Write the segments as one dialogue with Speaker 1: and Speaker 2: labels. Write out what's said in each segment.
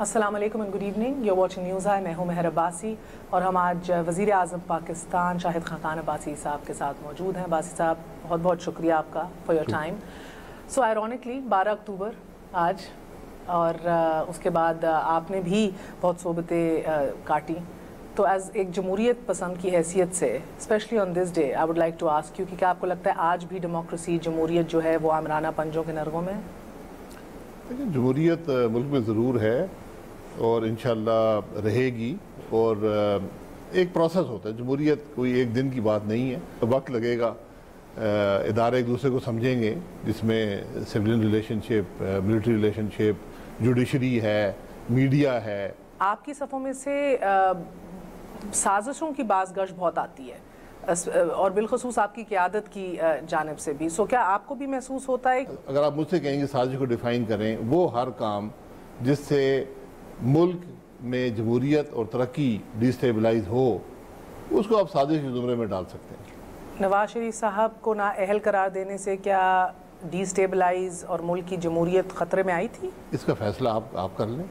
Speaker 1: अस्सलाम वालेकुम and good evening. You're watching News I. मैं हूं मेहर अब्बासी और हम आज वज़ीर आज़म पाकिस्तान शाहिद खाकान अब्बासी साहब के साथ मौजूद हैं। अब्बासी साहब, बहुत बहुत शुक्रिया आपका for your time. So ironically 12 अक्टूबर आज, और उसके बाद आपने भी बहुत सोबतें काटी, तो एज एक जमहूरियत पसंद की हैसियत से specially on this day I would like to ask you कि क्या आपको लगता है आज भी डेमोक्रेसी, जमहूरियत जो है वो आमराना पंजों के नरगों में?
Speaker 2: देखिए, जमहूरियत मुल्क में ज़रूर है और इंशाल्लाह रहेगी। और एक प्रोसेस होता है, जमहूरियत कोई एक दिन की बात नहीं है, तो वक्त लगेगा। इदारे एक दूसरे को समझेंगे, जिसमें civilian relationship, military relationship, judiciary है, मीडिया है।
Speaker 1: आपकी सफ़ों में से साजिशों की बाज़गश बहुत आती है और बिलखसूस आपकी क़यादत की जानिब से भी। सो क्या आपको भी महसूस होता है?
Speaker 2: अगर आप मुझसे कहेंगे साजिश को डिफ़ाइन करें, वो हर काम जिससे मुल्क में जमहूरियत और तरक्की डिस्टेबलाइज हो, उसको आप साजिश के ज़ुमरे में डाल सकते हैं।
Speaker 1: नवाज शरीफ साहब को नाअहल करार देने से क्या डिस्टेबलाइज और मुल्क की जमहूरियत ख़तरे में आई थी?
Speaker 2: इसका फैसला आप कर लें।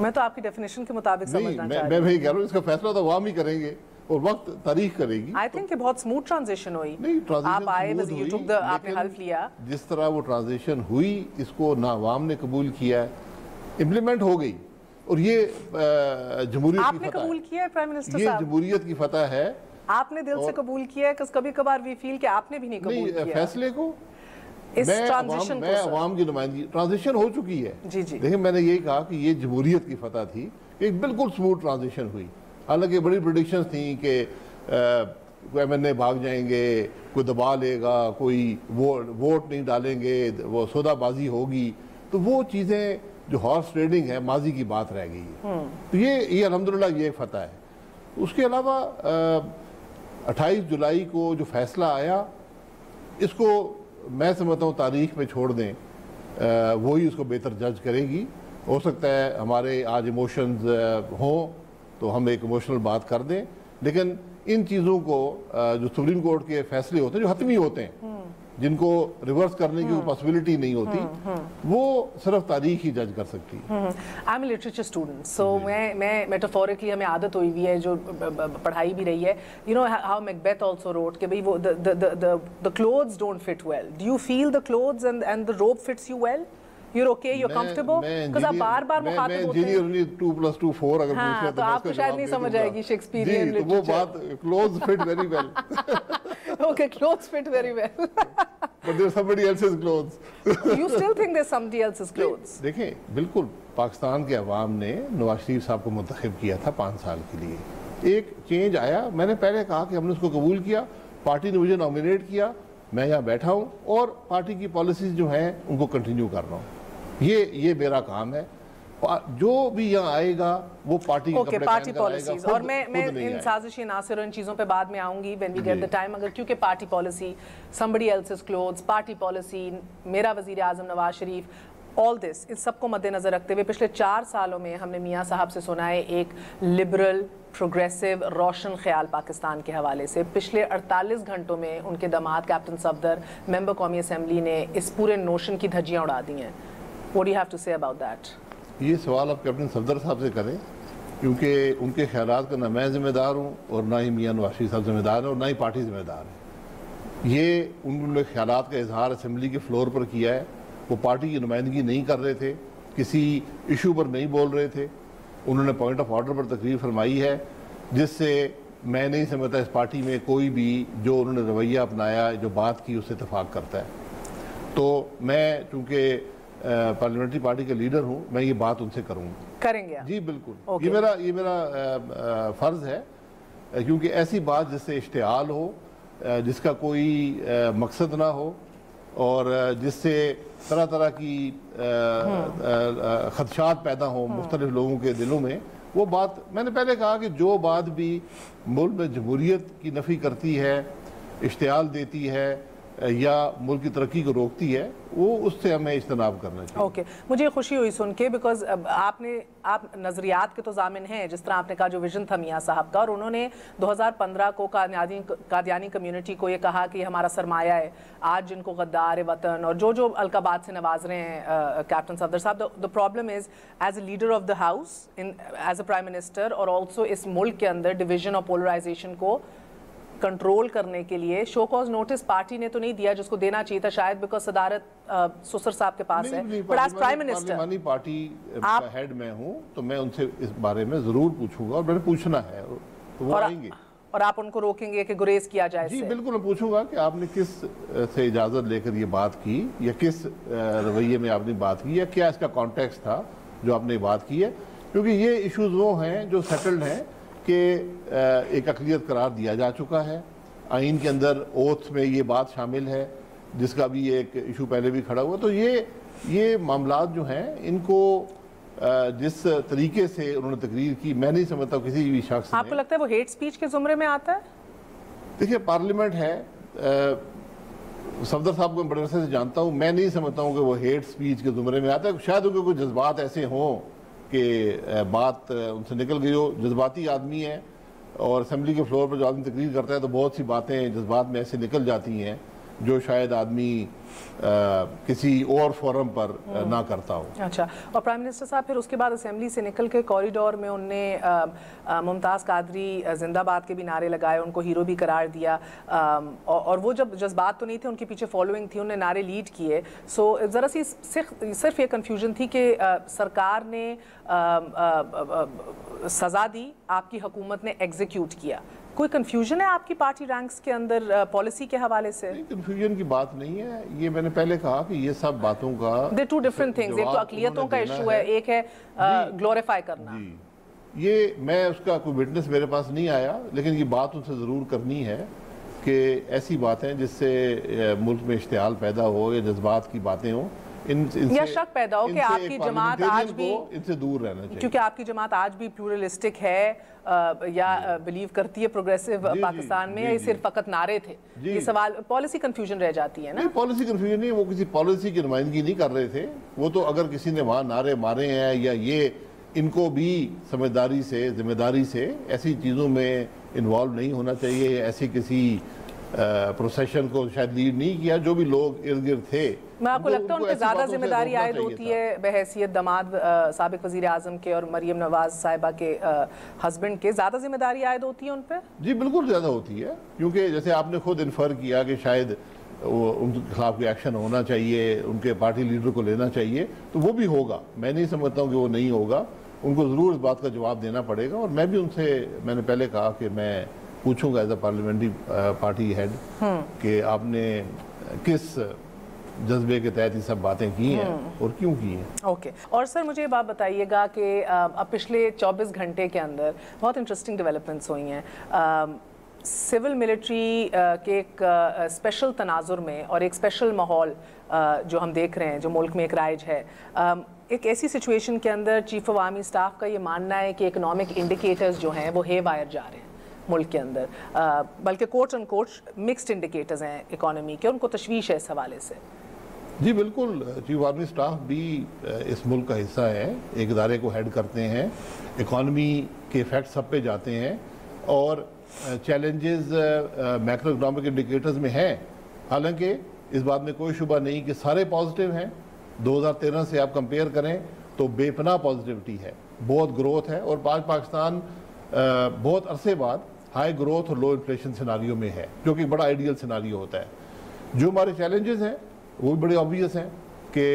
Speaker 1: मैं तो आपकी डेफिनेशन के मुताबिक समझना चाह रही हूं।
Speaker 2: मैं वही कह रहा हूँ, इसका फैसला तो अवाम ही करेंगे और वक्त तारीख करेगी।
Speaker 1: आई थिंक कि बहुत स्मूथ ट्रांजिशन हुई।
Speaker 2: नहीं,
Speaker 1: आप आए, आपने हल्फ लिया।
Speaker 2: जिस तरह वो ट्रांजिशन हुई, इसको ना अवाम ने कबूल किया, इम्प्लीमेंट हो गई, और ये जमहूरियत की
Speaker 1: आपने कबूल किया है प्राइम मिनिस्टर
Speaker 2: ये
Speaker 1: साहब?
Speaker 2: जमहूरियत की फतह है।
Speaker 1: आपने दिल से कबूल किया है? कभी कभार वी फील कि आपने भी नहीं कबूल किया
Speaker 2: फैसले को।
Speaker 1: इस ट्रांजिशन
Speaker 2: मैं अवाम की नुमाइंदगी, ट्रांजिशन हो चुकी है।
Speaker 1: जी जी।
Speaker 2: देखिए, मैंने यही कहा कि ये जमहूरियत की फतह थी, एक बिल्कुल स्मूथ ट्रांजिशन हुई। हालांकि बड़ी प्रेडिक्शंस थी कि कोई एमएनए भाग जाएंगे, कोई दबा लेगा, कोई वोट नहीं डालेंगे, वो सौदाबाजी होगी, तो वो चीज़ें जो हॉर्स ट्रेडिंग है, माजी की बात रह गई है। तो ये अल्हम्दुलिल्लाह ये एक फतह है। उसके अलावा 28 जुलाई को जो फैसला आया, इसको मैं समझता हूँ तारीख में छोड़ दें, वही उसको बेहतर जज करेगी। हो सकता है हमारे आज इमोशंस हों तो हम एक इमोशनल बात कर दें, लेकिन इन चीज़ों को जो सुप्रीम कोर्ट के फैसले होते हैं, जो हतमी होते हैं, जिनको रिवर्स करने की पॉसिबिलिटी नहीं होती, वो सिर्फ तारीख ही जज कर सकती है।
Speaker 1: I am a literature student, so मैं मेटाफोरिकली, हमें आदत हुई हुई है, जो पढ़ाई भी रही है, you know how Macbeth also wrote कि भाई वो the clothes don't fit well. Do you feel the clothes and the robe fits you well? You're okay, you're comfortable? Because आप बार-बार मुखातिब होते हैं।
Speaker 2: 2+2=4 अगर पूछ ले तो
Speaker 1: आपको शायद नहीं समझ आएगी शेक्सपियरियन लिटरेचर।
Speaker 2: वो बात, clothes fit very well.
Speaker 1: Okay, clothes fit very well.
Speaker 2: But there's somebody else's clothes.
Speaker 1: You still think there's somebody else's clothes?
Speaker 2: देखिए, बिल्कुल पाकिस्तान के अवाम ने नवाज शरीफ साहब को मुंतखब किया था 5 साल के लिए। एक चेंज आया, मैंने पहले कहा कि हमने उसको कबूल किया, पार्टी ने मुझे नॉमिनेट किया, मैं यहाँ बैठा हूँ और पार्टी की पॉलिसीज जो हैं उनको कंटिन्यू कर रहा हूँ। ये मेरा काम है। जो भी यहाँ आएगा वो पार्टी
Speaker 1: पार्टी पॉलिसीज, और मैं इन साजिशी नासिर इन चीज़ों पे बाद में आऊँगी when we get the time. अगर क्योंकि party policy, somebody else's clothes, party policy, मेरा वज़ीर आज़म नवाज शरीफ, ऑल दिस, इस सब को मद्देनज़र रखते हुए पिछले 4 सालों में हमने मियाँ साहब से सुना है एक लिबरल, प्रोग्रेसिव, रोशन ख्याल पाकिस्तान के हवाले से। पिछले 48 घंटों में उनके दामाद कैप्टन सफदर, मेंबर कौमी असम्बली ने इस पूरे नोशन की धज्जियाँ उड़ा दी हैं। What do you have to say about that?
Speaker 2: ये सवाल आप कैप्टन सफदर साहब से करें, क्योंकि उनके ख्यालात का ना मैं जिम्मेदार हूँ और ना ही मियाँ नवाज शरीफ साहब जिम्मेदार हैं और ना ही पार्टी जिम्मेदार है। ये उन्होंने ख्यालात का इजहार असम्बली के फ्लोर पर किया है। वो पार्टी की नुमाइंदगी नहीं कर रहे थे, किसी इशू पर नहीं बोल रहे थे। उन्होंने पॉइंट ऑफ ऑर्डर पर तकरीर फरमाई है, जिससे मैं नहीं समझता इस पार्टी में कोई भी जो उन्होंने रवैया अपनाया, जो बात की, उससे इत्तेफाक करता है। तो मैं चूँकि पार्लियामेंट्री पार्टी के लीडर हूँ, मैं ये बात उनसे
Speaker 1: करेंगे
Speaker 2: जी बिल्कुल। ये मेरा फ़र्ज़ है, क्योंकि ऐसी बात जिससे इश्तिहाल हो, जिसका कोई मकसद ना हो और जिससे तरह तरह की खदशात पैदा हो मुख्तलिफ लोगों के दिलों में, वो बात मैंने पहले कहा कि जो बात भी मुल्क में जमहूरियत की नफ़ी करती है, इश्तिहाल देती है,
Speaker 1: जी।
Speaker 2: या मुल्क की तरक्की को रोकती है, वो उससे हमें इज्तनाब करना चाहिए।
Speaker 1: ओके, मुझे खुशी हुई सुन के, बिकॉज आप नज़रियात के तो जामिन हैं, जिस तरह आपने कहा जो विजन था मियाँ साहब का, और उन्होंने 2015 को कादियानी कम्युनिटी को ये कहा कि हमारा सरमाया है, आज जिनको गद्दार वतन और जो अलकाबात से नवाज रहे हैं कैप्टन सफदर साहब, the problem is as a leader of the house, as a prime minister, और ऑल्सो इस मुल्क के अंदर डिवीजन और पोलराइजेशन को कंट्रोल करने के लिए शो कॉज नोटिस पार्टी ने तो नहीं दिया जिसको देना चाहिए था, शायद बिकॉज सदारत सुसर साहब के पास है, बट एज प्राइम मिनिस्टर
Speaker 2: पार्लिमानी पार्टी का हेड मैं हूं, तो मैं उनसे इस बारे में जरूर पूछूंगा, और मैंने पूछना है, तो वो आएंगे।
Speaker 1: और आप उनको रोकेंगे कि गुरेज किया जाए?
Speaker 2: जी बिल्कुल, मैं पूछूंगा कि आपने किस से इजाजत लेकर ये बात की, या किस रवैये में आपने बात की, या क्या इसका कॉन्टेक्स्ट था जो आपने बात की है, क्योंकि ये इश्यूज वो हैं जो सेटल्ड हैं कि एक अक़लियत करार दिया जा चुका है, आइन के अंदर ओथ में ये बात शामिल है, जिसका भी एक इशू पहले भी खड़ा हुआ। तो ये मामलात जो हैं, इनको जिस तरीके से उन्होंने तकरीर की, मैं नहीं समझता किसी भी शख्स ने।
Speaker 1: आपको लगता है वो हेट स्पीच के जुमरे में आता है?
Speaker 2: देखिए, पार्लियामेंट है, सफदर साहब को मैं बड़े अरसे से जानता हूँ, मैं नहीं समझता हूँ कि वो हेट स्पीच के जुमरे में आता है। शायद उनके कुछ जज्बात ऐसे हों कि बात उनसे निकल गई हो, जज्बाती आदमी है, और असेंबली के फ्लोर पर जो आदमी तकरीर करता है तो बहुत सी बातें जज्बात में ऐसे निकल जाती हैं जो शायद आदमी किसी और फोरम पर ना करता हो।
Speaker 1: अच्छा, और प्राइम मिनिस्टर साहब फिर उसके बाद असेंबली से निकल के कॉरिडोर में उनने मुमताज़ कादरी जिंदाबाद के भी नारे लगाए, उनको हीरो भी करार दिया, और वो जब जज्बात तो नहीं थे, उनके पीछे फॉलोइंग थी, उन्होंने नारे लीड किए। सो ज़रा सी सिर्फ ये कन्फ्यूजन थी कि सरकार ने सज़ा दी, आपकी हुकूमत ने एग्जीक्यूट किया। कोई कंफ्यूजन है आपकी पार्टी रैंक्स के अंदर पॉलिसी के हवाले से?
Speaker 2: कंफ्यूजन की बात नहीं है, ये मैंने पहले कहा कि ये सब बातों का
Speaker 1: दे टू डिफरेंट थिंग्स, एक तो अक़लियतों का इशू है, एक है ग्लोरीफाई करना।
Speaker 2: जी, ये मैं उसका कोई विटनेस मेरे पास नहीं आया, लेकिन ये बात उनसे ज़रूर करनी है कि ऐसी बातें जिससे मुल्क में इश्तियाल पैदा हो या जज्बात की बातें हों,
Speaker 1: या शक पैदा हो कि आपकी जमात आज भी
Speaker 2: इनसे दूर रहना चाहिए,
Speaker 1: क्योंकि आपकी जमात आज भी प्लूरलिस्टिक है, या बिलीव करती है प्रोग्रेसिव पाकिस्तान में, या सिर्फ फकत नारे थे? ये सवाल, पॉलिसी कंफ्यूजन रह जाती है ना?
Speaker 2: पॉलिसी कंफ्यूजन नहीं, वो किसी पॉलिसी की नुमाइंदगी नहीं कर रहे थे। वो तो अगर किसी ने वहाँ नारे मारे हैं, या ये इनको भी समझदारी से, जिम्मेदारी से ऐसी चीज़ों में इन्वॉल्व नहीं होना चाहिए, ऐसी किसी प्रोसेशन को शायद लीड नहीं किया, जो भी लोग इर्द गिर्द थे।
Speaker 1: मैं आपको लगता है उनके ज़्यादा जिम्मेदारी आयद होती है बहैसियत दमाद साबिक वज़ीर आज़म के और मरियम नवाज साहिबा के हस्बैंड के, ज़्यादा जिम्मेदारी आयद होती है उन पर? जी
Speaker 2: बिल्कुल ज़्यादा होती है, क्योंकि जैसे आपने खुद इन्फर किया कि शायद उनके खिलाफ कोई एक्शन होना चाहिए, उनके पार्टी लीडर को लेना चाहिए, तो वो भी होगा। मैं नहीं समझता हूँ कि वो नहीं होगा, उनको ज़रूर इस बात का जवाब देना पड़ेगा। और मैं भी उनसे, मैंने पहले कहा कि मैं पूछूंगा as a parliamentary party head कि आपने किस जज्बे के तहत ये सब बातें की हैं और क्यों की हैं।
Speaker 1: ओके, और सर मुझे ये बात बताइएगा कि अब पिछले 24 घंटे के अंदर बहुत इंटरेस्टिंग डेवलपमेंट्स हुई हैं। सिविल मिलिट्री के एक स्पेशल तनाजुर में और एक स्पेशल माहौल जो हम देख रहे हैं, जो मुल्क में एक राइज है, एक ऐसी सिचुएशन के अंदर चीफ ऑफ आर्मी स्टाफ का ये मानना है कि इकोनॉमिक इंडिकेटर्स जो हैं वो हे वायर जा रहे हैं मुल्क के अंदर, बल्कि quote and quote mixed indicators हैं इकोनॉमी के, उनको तशवीश है इस हवाले से।
Speaker 2: जी बिल्कुल, चीफ आर्मी स्टाफ भी इस मुल्क का हिस्सा है, एक इदारे को हेड करते हैं, इकॉनमी के इफेक्ट सब पे जाते हैं, और चैलेंजेस मैक्रो इकनॉमिक इंडिकेटर्स में हैं। हालांकि इस बात में कोई शुबा नहीं कि सारे पॉजिटिव हैं। 2013 से आप कंपेयर करें तो बेपनाह पॉजिटिविटी है, बहुत ग्रोथ है, और आज पाकिस्तान बहुत अरसे बाद हाई ग्रोथ और लो इन्फ्लेशन सिनारियो में है, जो कि बड़ा आइडियल सिनारियो होता है। जो हमारे चैलेंजेस हैं वो भी बड़े ऑब्वियस हैं कि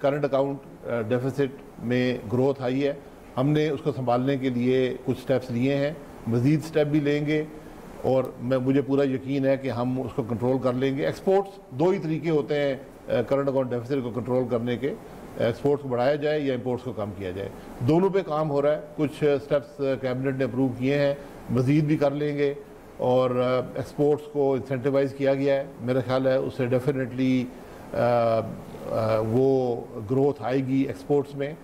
Speaker 2: करंट अकाउंट डेफिसिट में ग्रोथ आई है, हमने उसको संभालने के लिए कुछ स्टेप्स लिए हैं, मज़ीद स्टेप भी लेंगे, और मुझे पूरा यकीन है कि हम उसको कंट्रोल कर लेंगे। एक्सपोर्ट्स, दो ही तरीके होते हैं करंट अकाउंट डेफिसिट को कंट्रोल करने के, एक्सपोर्ट्स को बढ़ाया जाए या इंपोर्ट्स को कम किया जाए, दोनों पे काम हो रहा है। कुछ स्टेप्स कैबिनेट ने अप्रूव किए हैं, मज़ीद भी कर लेंगे, और एक्सपोर्ट्स को इंसेंटिवाइज़ किया गया है। मेरा ख्याल है उससे डेफिनेटली वो ग्रोथ आएगी एक्सपोर्ट्स में,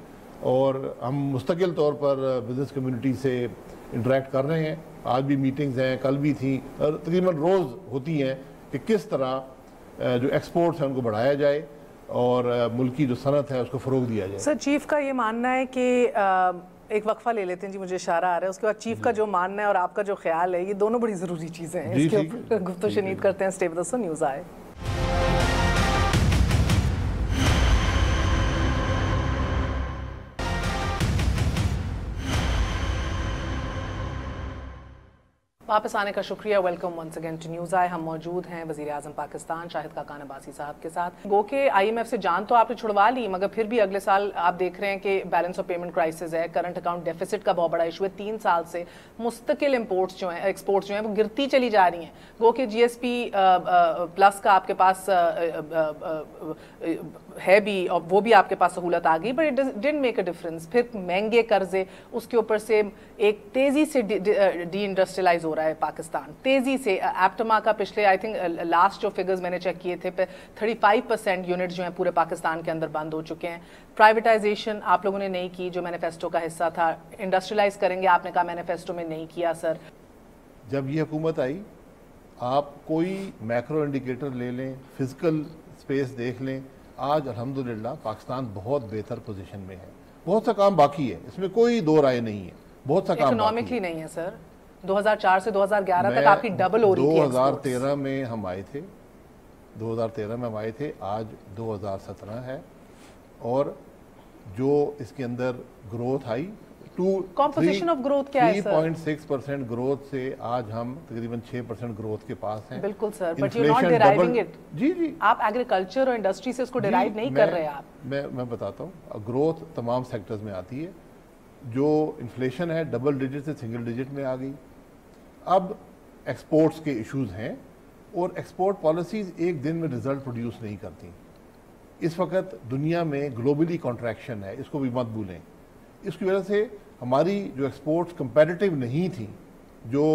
Speaker 2: और हम मुस्तकिल तौर पर बिज़नेस कम्युनिटी से इंटरेक्ट कर रहे हैं। आज भी मीटिंग्स हैं, कल भी थी, और तकरीबन रोज़ होती हैं कि किस तरह जो एक्सपोर्ट्स हैं उनको बढ़ाया जाए और मुल्क की जो सनत है उसको फ़रोग दिया जाए।
Speaker 1: सर चीफ का ये मानना है कि एक वक्फा ले लेते हैं जी, मुझे इशारा आ रहा है, उसके बाद चीफ का जो मानना है और आपका जो ख्याल है, ये दोनों बड़ी ज़रूरी चीज़ें हैं, इसके ऊपर गुफ्तगू शनीद करते हैं। स्टे विद अस, न्यूज़ आए। वापस आने का शुक्रिया। Welcome once again to news आए। हम मौजूद हैं वज़ीर आज़म पाकिस्तान शाहिद खाकान अब्बासी साहब के साथ। गो के IMF से जान तो आपने छुड़वा ली, मगर फिर भी अगले साल आप देख रहे हैं कि बैलेंस ऑफ पेमेंट क्राइसिस है, करंट अकाउंट डेफिसिट का बहुत बड़ा इशू है। 3 साल से मुस्तकिल इम्पोर्ट्स जो हैं, एक्सपोर्ट्स जो हैं, वो गिरती चली जा रही हैं। गो के GSP प्लस का आपके पास है भी, और वो भी आपके पास सहूलत आ गई, but it didn't make a difference. फिर महंगे कर्जे, उसके ऊपर से एक तेज़ी से डी इंडस्ट्रियलाइज हो रहा है पाकिस्तान, तेज़ी से। एप्टमा का पिछले आई थिंक लास्ट जो फिगर्स मैंने चेक किए थे, 35% यूनिट जो हैं पूरे पाकिस्तान के अंदर बंद हो चुके हैं। प्राइवेटाइजेशन आप लोगों ने नहीं की, जो मैनिफेस्टो का हिस्सा था। इंडस्ट्रियलाइज करेंगे, आपने कहा मैनिफेस्टो में नहीं किया। सर
Speaker 2: जब ये हुकूमत आई, आप कोई मैक्रो इंडिकेटर ले लें, फिजिकल स्पेस देख लें, आज अल्हम्दुलिल्लाह पाकिस्तान बहुत बेहतर पोजीशन में है। बहुत सा काम बाकी है, इसमें कोई दो राय नहीं है, बहुत सा काम
Speaker 1: इकोनॉमिकली नहीं है सर। 2004 से 2011 तक आपकी डबल हो रही थी।
Speaker 2: 2013 में हम आए थे, 2013 में हम आए थे, आज 2017 है, और जो इसके अंदर growth I
Speaker 1: composition of growth क्या है सर?
Speaker 2: 3.6% ग्रोथ से आज हम तकरीबन 6% ग्रोथ के पास हैं।
Speaker 1: बिल्कुल sir, but you not deriving it.
Speaker 2: जी जी,
Speaker 1: आप एग्रीकल्चर और इंडस्ट्री से इसको डिराइव नहीं कर रहे। आप
Speaker 2: मैं बताता हूँ, ग्रोथ तमाम सेक्टर्स में आती है। जो इन्फ्लेशन है डबल डिजिट से सिंगल डिजिट में आ गई। अब एक्सपोर्ट्स के इश्यूज हैं, और एक्सपोर्ट पॉलिसीज एक दिन में रिजल्ट प्रोड्यूस नहीं करती। इस वक्त दुनिया में ग्लोबली कॉन्ट्रैक्शन है, इसको भी मत भूलें। इसकी वजह से हमारी जो एक्सपोर्ट्स कंपैरेटिव नहीं थी, जो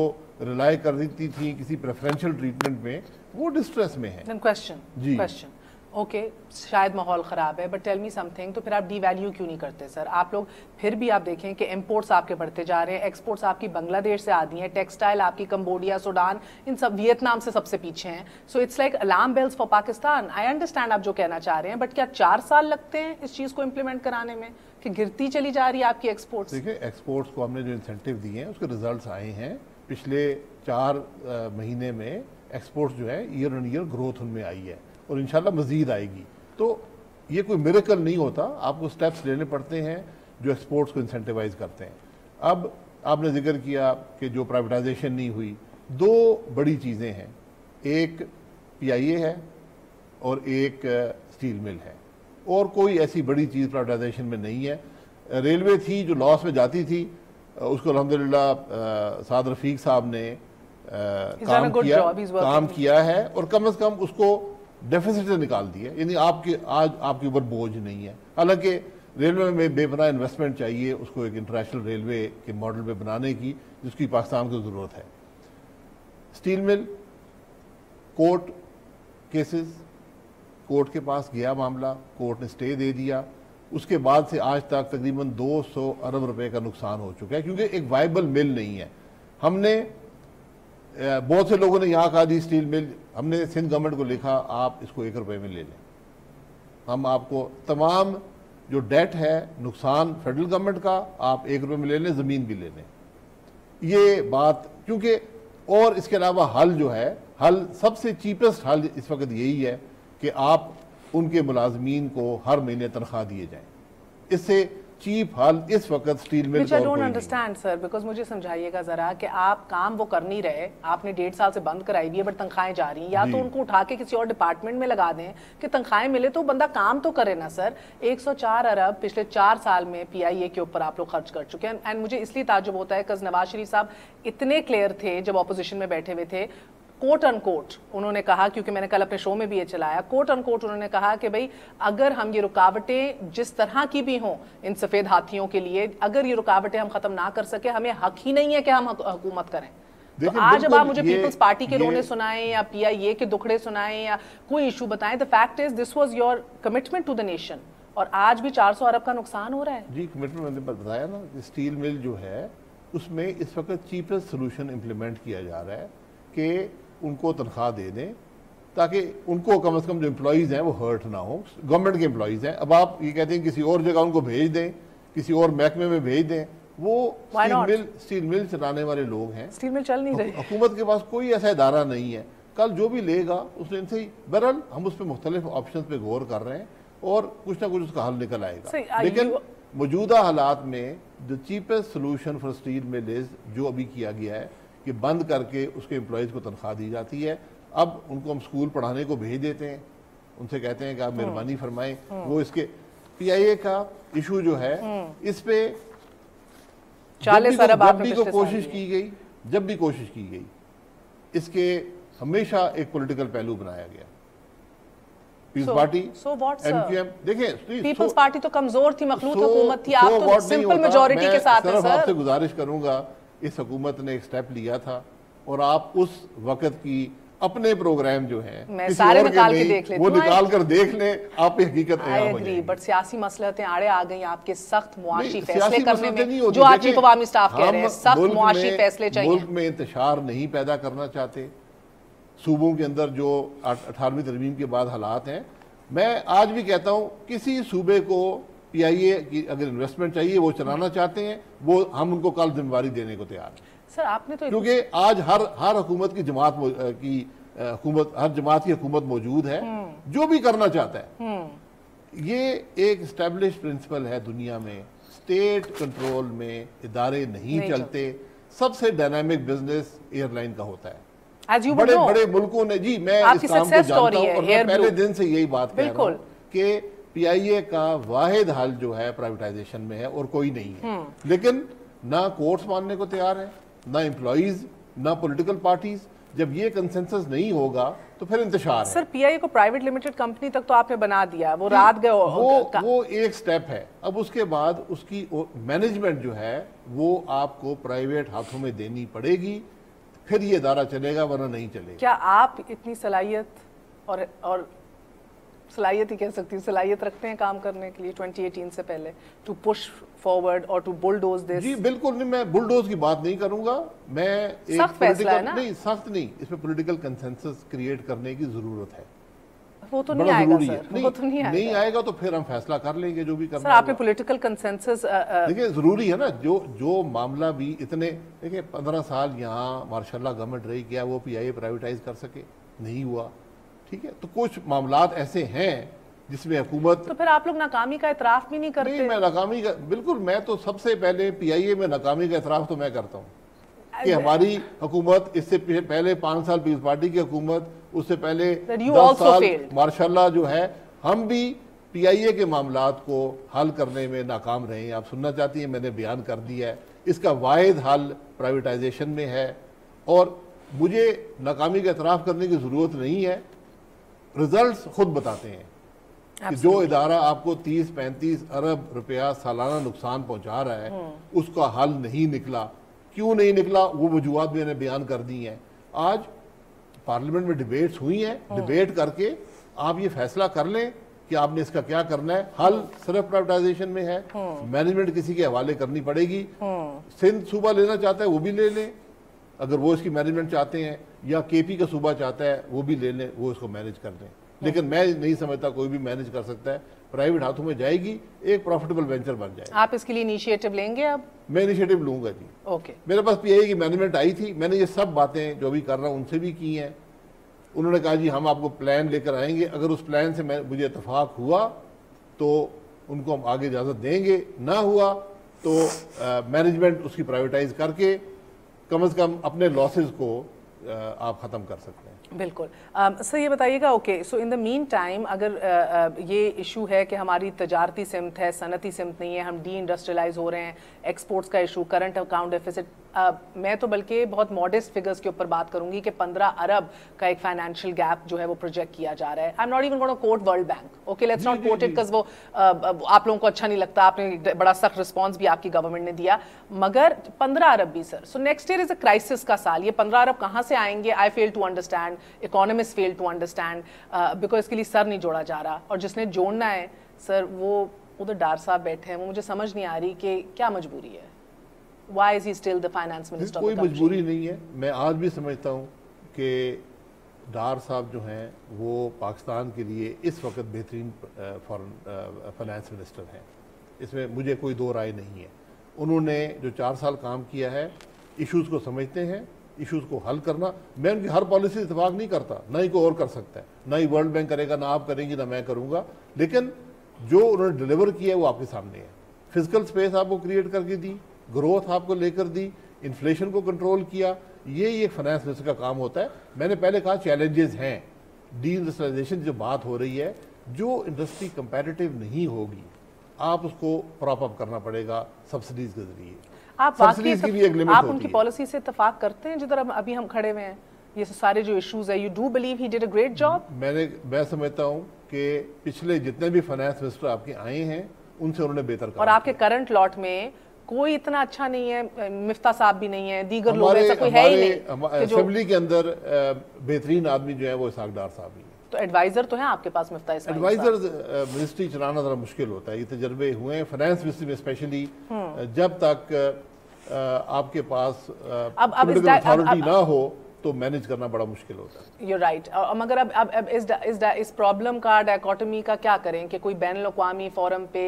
Speaker 2: रिलाई कर देती थी किसी प्रेफरेंशियल ट्रीटमेंट में, वो डिस्ट्रेस में है।
Speaker 1: क्वेश्चन ओके, शायद माहौल ख़राब है, बट टेल मी समथिंग, तो फिर आप डीवैल्यू क्यों नहीं करते सर? आप लोग फिर भी आप देखें कि इंपोर्ट्स आपके बढ़ते जा रहे हैं, एक्सपोर्ट्स आपकी बांग्लादेश से आती हैं, टेक्सटाइल आपकी कंबोडिया, सूडान, इन सब, वियतनाम से सबसे पीछे हैं। So it's like alarm bells for Pakistan. I understand आप जो कहना चाह रहे हैं, बट क्या 4 साल लगते हैं इस चीज़ को इम्प्लीमेंट कराने में कि गिरती चली जा रही है आपकी एक्सपोर्ट्स?
Speaker 2: देखिए, एक्सपोर्ट्स को हमने जो इंसेंटिव दिए हैं उसके रिजल्ट्स आए हैं। पिछले 4 महीने में एक्सपोर्ट्स जो है ईयर ऑन ईयर ग्रोथ उनमें आई है, और इंशाल्लाह मजीद आएगी। तो ये कोई मिरेकल नहीं होता, आपको स्टेप्स लेने पड़ते हैं जो एक्सपोर्ट्स को इंसेंटिवाइज करते हैं। अब आपने जिक्र किया कि जो प्राइवेटाइजेशन नहीं हुई, 2 बड़ी चीज़ें हैं, एक PIA है और एक स्टील मिल है, और कोई ऐसी बड़ी चीज़ प्राइवेटाइजेशन में नहीं है। रेलवे थी जो लॉस में जाती थी, उसको अल्हम्दुलिल्लाह साद रफीक साहब ने काम किया है, और कम से कम उसको डेफिसिट से निकाल दिया, यानी आज आपके ऊपर बोझ नहीं है। हालांकि रेलवे में बेपनाह इन्वेस्टमेंट चाहिए, उसको एक इंटरनेशनल रेलवे के मॉडल पे बनाने की, जिसकी पाकिस्तान को ज़रूरत है। Steel mill, court cases, court के पास गया मामला, कोर्ट ने स्टे दे दिया, उसके बाद से आज तक तकरीबन 200 अरब रुपए का नुकसान हो चुका है, क्योंकि एक वाइबल मिल नहीं है। हमने बहुत से लोगों ने यहाँ कहा दी स्टील मिल, हमने सिंध गवर्नमेंट को लिखा आप इसको 1 रुपए में ले लें, हम आपको तमाम जो डेट है, नुकसान फेडरल गवर्नमेंट का, आप 1 रुपए में ले लें, ज़मीन भी ले लें। ये बात, क्योंकि और इसके अलावा हल जो है, हल सबसे चीपेस्ट हल इस वक्त यही है कि आप उनके मुलाजमीन को हर महीने तनख्वाह दिए जाएं। इससे चीप हल इस वक्त steel mill
Speaker 1: which I don't understand sir, because मुझे समझाइएगा जरा कि आप काम वो कर नहीं रहे, आपने 1.5 साल से बंद कराई हुई है, बट तनख्वाहें जा रही हैं, या तो उनको उठा के किसी और डिपार्टमेंट में लगा दें कि तनख्वाहें मिले, तो बंदा काम तो करे ना सर। 104 अरब पिछले 4 साल में PIA के ऊपर आप लोग खर्च कर चुके हैं। एंड मुझे इसलिए ताज्जुब होता है बिकॉज नवाज शरीफ साहब इतने क्लियर थे जब ऑपोजिशन में बैठे हुए थे, कोट अनकोट उन्होंने कहा, क्योंकि मैंने कल अपने शो में भी ये चलाया, कोट अनकोट उन्होंने कहा कि भाई अगर हम ये रुकावटें जिस तरह की भी हों इन सफ़ेद हाथियों के लिए, अगर ये रुकावटें हम ख़त्म ना कर सके, हमें हक ही नहीं है कि हम हुकूमत करें। तो आज अब आप मुझे पीपल्स पार्टी के रोने सुनाएं या PIA के दुखड़े सुनाएं या कोई इशू बताएं, the fact is this was your commitment to the nation, और आज भी 400 अरब का नुकसान हो रहा है।
Speaker 2: जी, कमिटमेंट मैंने बताया ना, स्टील मिल जो है उसमें इस वक्त चीपेस्ट सोल्यूशन इम्प्लीमेंट किया जा रहा है कि उनको तनख्वाह दे दें, ताकि उनको कम से कम जो एम्प्लॉयज़ हैं वो हर्ट ना हो, गवर्नमेंट के एम्प्लॉयज़ हैं। अब आप ये कहते हैं किसी और जगह उनको भेज दें, किसी और महकमे में भेज दें, वो स्टील मिल चलाने वाले लोग हैं,
Speaker 1: स्टील मिल चल नहीं रही,
Speaker 2: हुकूमत के पास कोई ऐसा इदारा नहीं है। कल जो भी लेगा उसने इनसे ही, बहरहाल हम उस पर मुख्तलिफ ऑप्शन पे गौर कर रहे हैं और कुछ ना कुछ उसका हल निकल आएगा। लेकिन मौजूदा हालात में the cheapest solution for steel mill जो अभी किया गया है कि बंद करके उसके एम्प्लॉयज़ को तनख्वाह दी जाती है। अब उनको हम स्कूल पढ़ाने को भेज देते हैं, उनसे कहते हैं कि आप मेहरबानी फरमाएं। वो इसके PIA का इशू जो है इस पे
Speaker 1: 40 अरब
Speaker 2: जब भी कोशिश की गई, जब भी कोशिश की गई, इसके हमेशा एक पॉलिटिकल पहलू बनाया गया। पीपल्स पार्टी, MQM, देखिए
Speaker 1: पीपल्स पार्टी तो कमजोर थी, मखलूत हुकूमत थी, आप तो सिंपल मेजॉरिटी के साथ हैं। सर
Speaker 2: आपसे गुजारिश करूंगा, इस हुकूमत ने एक स्टेप लिया था और आप उस वक्त की अपने प्रोग्राम जो है
Speaker 1: सारे निकाल के देख लेते,
Speaker 2: वो निकाल कर देख लें, आप हकीकत में।
Speaker 1: बट सियासी मसलहतें आड़े आ गई आपके सख्त मुआशी फैसले करने में, जो आज चीफ ऑफ आर्मी स्टाफ कह रहे हैं, सख्त मुआशी फैसले चाहिए।
Speaker 2: मुल्क में इंतशार नहीं पैदा करना चाहते, सूबों के अंदर जो 18वीं तरमीम के बाद हालात हैं। मैं आज भी कहता हूँ किसी सूबे को PIA की अगर इन्वेस्टमेंट चाहिए, वो चलाना चाहते हैं, वो हम उनको कल जिम्मेवारी देने को तैयार हैं।
Speaker 1: सर आपने तो,
Speaker 2: क्योंकि आज हर हुकूमत की जमात की हुकूमत, हर जमात की हुकूमत मौजूद है, जो भी करना चाहता है। ये एक एस्टेब्लिश प्रिंसिपल है दुनिया में, स्टेट कंट्रोल में इदारे नहीं चलते। सबसे डायनामिक बिजनेस एयरलाइन का होता है। बड़े बड़े मुल्कों ने, जी मैं इस काम को जानता हूं और मैं पहले दिन से यही बात कह रहा हूं कि PIA का वाहिद हल जो है प्राइवेटाइजेशन में है और कोई नहीं है। लेकिन ना कोर्ट्स मानने को तैयार है, ना एम्प्लॉइज, ना पॉलिटिकल पार्टीज। जब ये कंसेंसस नहीं होगा तो फिर इंतशार है।
Speaker 1: सर PIA को प्राइवेट लिमिटेड कंपनी तक तो आपने बना दिया, वो रात गए,
Speaker 2: वो एक स्टेप है। अब उसके बाद उसकी मैनेजमेंट जो है वो आपको प्राइवेट हाथों में देनी पड़ेगी, फिर ये इदारा चलेगा, वरना नहीं चलेगा।
Speaker 1: क्या आप इतनी सलाहियत और सलाहियत ही कह सकती हूँ, सलाहियत रखते हैं काम करने के लिए 2018 से पहले, टू पुश फॉरवर्ड और टू बुलडोज दिस?
Speaker 2: जी बिल्कुल नहीं, मैं बुलडोज की बात नहीं करूंगा। मैं एक
Speaker 1: सख्त फैसला है ना?
Speaker 2: नहीं, सख्त नहीं, इसमें पॉलिटिकल कंसेंसस क्रिएट करने की जरूरत है।
Speaker 1: वो तो नहीं आएगा सर, वो तो
Speaker 2: नहीं आएगा तो फिर हम फैसला कर लेंगे जो भी करना।
Speaker 1: सर आपने पॉलिटिकल कंसेंसस,
Speaker 2: देखिए जरूरी है ना, जो मामला भी इतने, देखिए 15 साल यहाँ मार्शाल्लाह गवर्नमेंट रही, क्या वो PIA प्राइवेटाइज कर सके? नहीं हुआ। ठीक है, तो कुछ मामलात ऐसे हैं जिसमें हुकूमत,
Speaker 1: तो फिर आप लोग नाकामी का एतराफ भी नहीं करते?
Speaker 2: नहीं, मैं नाकामी का बिल्कुल, मैं तो सबसे पहले PIA में नाकामी का एतराफ तो मैं करता हूँ कि हमारी हुकूमत, इससे पहले 5 साल पीपल्स पार्टी की हुकूमत, उससे पहले 10 साल मार्शाल्लाह जो है, हम भी PIA के मामलात को हल करने में नाकाम रहे हैं। आप सुनना चाहती हैं, मैंने बयान कर दिया है। इसका वाहिद हल प्राइवेटाइजेशन में है और मुझे नाकामी का एतराफ़ करने की ज़रूरत नहीं है। रिजल्ट्स खुद बताते हैं कि जो इदारा आपको 30-35 अरब रुपया सालाना नुकसान पहुंचा रहा है, उसका हल नहीं निकला। क्यों नहीं निकला, वो वजूहात मैंने बयान कर दी हैं। आज पार्लियामेंट में डिबेट्स हुई हैं, डिबेट करके आप ये फैसला कर लें कि आपने इसका क्या करना है। हल सिर्फ प्राइवेटाइजेशन में है, मैनेजमेंट किसी के हवाले करनी पड़ेगी। सिंध सूबा लेना चाहता है वो भी ले लें, अगर वो इसकी मैनेजमेंट चाहते हैं, या KP का सूबा चाहता है वो भी ले लें, वो इसको मैनेज कर लें। लेकिन मैं नहीं समझता कोई भी मैनेज कर सकता है। प्राइवेट हाथों में जाएगी, एक प्रॉफिटेबल वेंचर बन जाएगा।
Speaker 1: आप इसके लिए इनिशिएटिव लेंगे? अब मैं
Speaker 2: इनिशिएटिव लूंगा जी।
Speaker 1: ओके,
Speaker 2: मेरे पास PIA की मैनेजमेंट आई थी, मैंने ये सब बातें जो भी कर रहा हूँ उनसे भी की हैं। उन्होंने कहा जी हम आपको प्लान लेकर आएंगे, अगर उस प्लान से मुझे इतफाक हुआ तो उनको हम आगे इजाज़त देंगे, ना हुआ तो मैनेजमेंट उसकी प्राइवेटाइज करके कम से कम अपने लॉसेस को आप ख़त्म कर सकते हैं।
Speaker 1: बिल्कुल। सर ये बताइएगा, okay, so in the mean time अगर ये इशू है कि हमारी तजारती सिमत है, सनती सिमत नहीं है, हम डी इंडस्ट्रियलाइज हो रहे हैं, एक्सपोर्ट्स का इशू, करंट अकाउंट डेफिसिट, मैं तो बल्कि बहुत मॉडेस्ट फिगर्स के ऊपर बात करूंगी कि 15 अरब का एक फाइनेंशियल गैप जो है वो प्रोजेक्ट किया जा रहा है। I am not even gonna quote World Bank, okay, let's not quote it because वो आप लोगों को अच्छा नहीं लगता, आपने बड़ा सख्त रिस्पॉन्स भी आपकी गवर्नमेंट ने दिया, मगर 15 अरब भी sir, so next year is a crisis का साल, ये 15 अरब कहाँ से आएंगे? I fail to understand, economist fail to understand, because इसके लिए सर नहीं जोड़ा जा रहा, और जिसने जोड़ना है सर वो उधर डार साहब बैठे हैं, वो मुझे समझ नहीं आ रही कि क्या मजबूरी है। Why is he still the finance minister?
Speaker 2: कोई मजबूरी नहीं है। मैं आज भी समझता हूँ कि डार साहब जो हैं वो पाकिस्तान के लिए इस वक्त बेहतरीन फॉरेन फाइनेंस मिनिस्टर हैं, इसमें मुझे कोई दो राय नहीं है। उन्होंने जो 4 साल काम किया है, इश्यूज़ को समझते हैं, इश्यूज़ को हल करना। मैं उनकी हर पॉलिसी से इतफाक़ नहीं करता, ना ही कोई और कर सकता है, ना ही वर्ल्ड बैंक करेगा, ना आप करेंगी, ना मैं करूँगा, लेकिन जो उन्होंने डिलीवर किया है वो आपके सामने है। फिजिकल स्पेस आपको क्रिएट करके दी, ग्रोथ आपको लेकर दी, इन्फ्लेशन को कंट्रोल किया, ये फाइनेंस मिनिस्टर का काम होता है। मैंने पहले कहा चैलेंजेस हैं, डी इंडस्ट्रियलाइजेशन की जो बात हो रही है, जो इंडस्ट्री कंपैरेटिव नहीं होगी आप उसको प्रॉप अप करना पड़ेगा सब्सिडीज के जरिए।
Speaker 1: आप उनकी पॉलिसी से इत्तेफाक करते हैं जिधर अभी हम खड़े हुए हैं, ये सारे जो इश्यूज है, you do believe he did a great job?
Speaker 2: मैं समझता हूँ कि पिछले जितने भी फाइनेंस मिनिस्टर आपके आए हैं उनसे उन्होंने बेहतर काम।
Speaker 1: और आपके करंट लॉट में कोई इतना अच्छा नहीं है, मिफ्ता साहब भी नहीं है, दीगर लोग ऐसा कोई है ही नहीं।
Speaker 2: असेंबली के अंदर बेहतरीन आदमी जो है वो इसाक डार साहब ही है।
Speaker 1: तो एडवाइजर तो है आपके पास मिफ्ता इस्माइल साहब।
Speaker 2: एडवाइजर मिनिस्ट्री चलाना जरा मुश्किल होता है, ये तजर्बे हुए हैं फाइनेंस मिनिस्ट्री में स्पेशली। जब तक आपके पास पॉलिटिकल अथॉरिटी ना हो तो मैनेज करना बड़ा मुश्किल होता है।
Speaker 1: You're right. मगर अब इस प्रॉब्लम का डायकोटमी का क्या करें कि कोई बैन अवी फोरम पे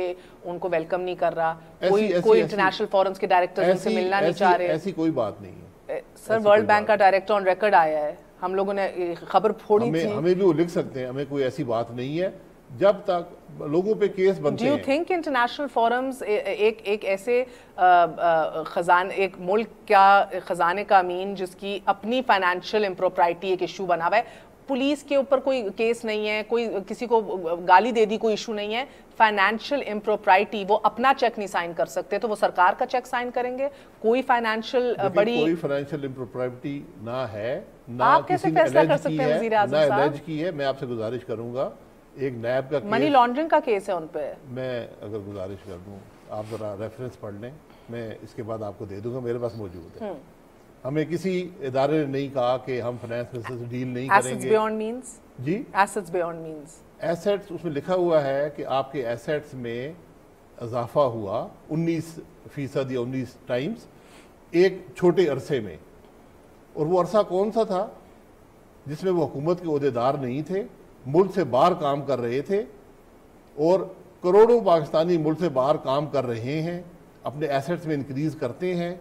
Speaker 1: उनको वेलकम नहीं कर रहा, कोई इंटरनेशनल फोरम्स के डायरेक्टर्स उनसे मिलना नहीं चाह रहे।
Speaker 2: ऐसी कोई बात नहीं है
Speaker 1: सर, वर्ल्ड बैंक का डायरेक्टर ऑन रिकॉर्ड आया है, हम लोगों ने खबर फोड़ी थी।
Speaker 2: हमें भी वो लिख सकते हैं, हमें कोई ऐसी बात नहीं है जब तक लोगों पे केस बनते हैं।
Speaker 1: Do you think international forums एक ऐसे एक मुल्क का खजाने का अमीन जिसकी अपनी फाइनेंशियल इम्प्रोप्राइटी एक इशू बना हुआ है, पुलिस के ऊपर कोई केस नहीं है, कोई किसी को गाली दे दी कोई इशू नहीं है, फाइनेंशियल इम्प्रोप्राइटी, वो अपना चेक नहीं साइन कर सकते तो वो सरकार का चेक साइन करेंगे? कोई फाइनेंशियल बड़ी
Speaker 2: कोई फाइनेंशियल इम्प्रोप्राइटी ना है, ना
Speaker 1: आप कैसे फैसला कर सकते हैं वज़ीर आज़म साहब?
Speaker 2: एलेज की है। मैं आपसे गुजारिश करूंगा, एक नैब का
Speaker 1: मनी लॉन्ड्रिंग का केस है उन पे।
Speaker 2: मैं अगर गुजारिश कर दूं, आप जरा रेफरेंस पढ़ लें, मैं इसके बाद आपको दे दूंगा, मेरे पास मौजूद है। हमें किसी इदारे ने नहीं कहा कि हम फाइनेंस मिनिस्टर से डील नहीं करेंगे।
Speaker 1: Assets beyond means?
Speaker 2: जी,
Speaker 1: एसेट्स बियॉन्ड मींस
Speaker 2: एसेट्स, उसमें लिखा हुआ है कि आपके एसेट्स में इजाफा हुआ 19% या 19 टाइम्स एक छोटे अरसे में। और वो अरसा कौन सा था? जिसमें वो हुकूमत के ओहदेदार नहीं थे, मुल्क से बाहर काम कर रहे थे, और करोड़ों पाकिस्तानी मुल्क से बाहर काम कर रहे हैं, अपने एसेट्स में इंक्रीज करते हैं,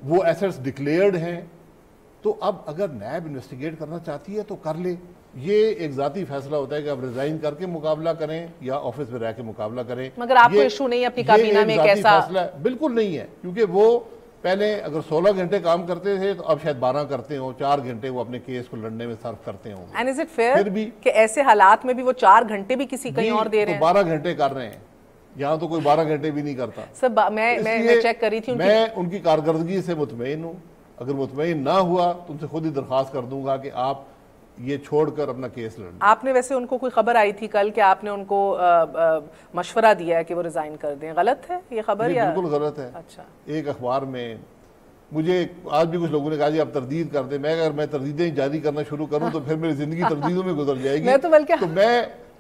Speaker 2: वो एसेट्स डिक्लेयर्ड हैं। तो अब अगर नैब इन्वेस्टिगेट करना चाहती है तो कर ले, ये एक जाती फैसला होता है कि आप रिजाइन करके मुकाबला करें या ऑफिस में रह के मुकाबला करें।
Speaker 1: मगर आपको इशू नहीं है अपनी काबीना में कैसा?
Speaker 2: बिल्कुल नहीं है, क्योंकि वो पहले अगर 16 घंटे काम करते थे तो अब शायद 12 करते हो, 4 घंटे वो अपने केस को लड़ने में सर्व करते हो।
Speaker 1: एंड इज इट फेयर कि ऐसे हालात में भी वो 4 घंटे भी किसी कहीं और दे रहे हैं?
Speaker 2: 12 घंटे कर रहे हैं, यहाँ तो कोई 12 घंटे भी नहीं करता।
Speaker 1: सब मैं चेक कर रही थी,
Speaker 2: मैं उनकी कारकर्दगी से मुतमईन हूँ। अगर मुतमईन ना हुआ तो उनसे खुद ही दरख्वास्त कर दूंगा कि आप ये छोड़कर अपना केस लड़ें।
Speaker 1: आपने वैसे उनको कोई खबर आई थी कल कि आपने उनको मशवरा दिया है कि वो रिजाइन कर दें, गलत है ये खबर? या
Speaker 2: बिल्कुल गलत है।
Speaker 1: अच्छा,
Speaker 2: एक अखबार में मुझे आज भी कुछ लोगों ने कहा जी आप तरदीद कर दें। मैं अगर मैं तरदीदें जारी करना शुरू करूं तो फिर मेरी जिंदगी तरदीदों में गुजर जाएगी।
Speaker 1: मैं तो बल्कि
Speaker 2: मैं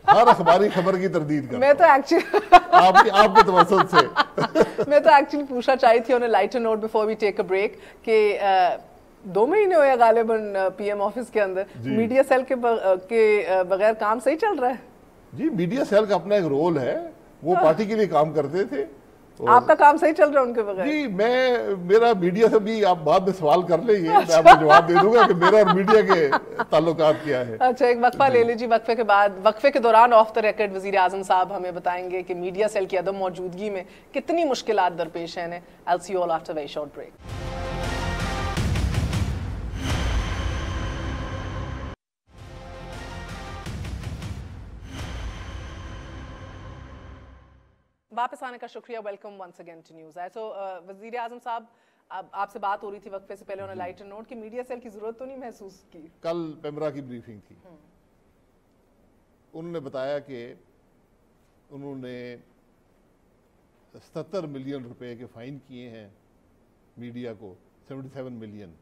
Speaker 2: हर अखबारी खबर की तरदीद करता हूं।
Speaker 1: मैं तो एक्चुअली
Speaker 2: आपके तवज्जुह से
Speaker 1: मैं तो एक्चुअली पूछना चाही थी on a lighter note before we take a break कि 2 महीने हुए गालिबन पीएम ऑफिस के अंदर, मीडिया सेल के बगैर काम सही चल रहा है?
Speaker 2: जी, मीडिया सेल का अपना एक रोल है, वो पार्टी के लिए काम करते थे।
Speaker 1: आपका काम सही चल रहा है उनके बगैर?
Speaker 2: जी, मेरा मीडिया से भी आप बाद में सवाल कर लेंगे, मैं आपको जवाब दे दूंगा कि मेरा और मीडिया के ताल्लुकात क्या है।
Speaker 1: अच्छा, एक वक्फा ले लीजिए, वक्फे के बाद, वक्फे के दौरान ऑफ द रिकॉर्ड वज़ीर आज़म साहब हमें बताएंगे कि मीडिया सेल की अदम मौजूदगी में कितनी मुश्किलात दरपेश हैं। I'll see you all after a very short break. वापस आने का शुक्रिया। Welcome once again to News I. So वज़ीर आज़म साहब, अब आपसे बात हो रही थी वक्फे से पहले ऑन अ लाइटर नोट कि मीडिया सेल की जरूरत तो नहीं महसूस की?
Speaker 2: कल पेमरा की ब्रीफिंग थी, उन्होंने बताया कि उन्होंने 77 मिलियन रुपए के फाइन किए हैं मीडिया को, 77 मिलियन,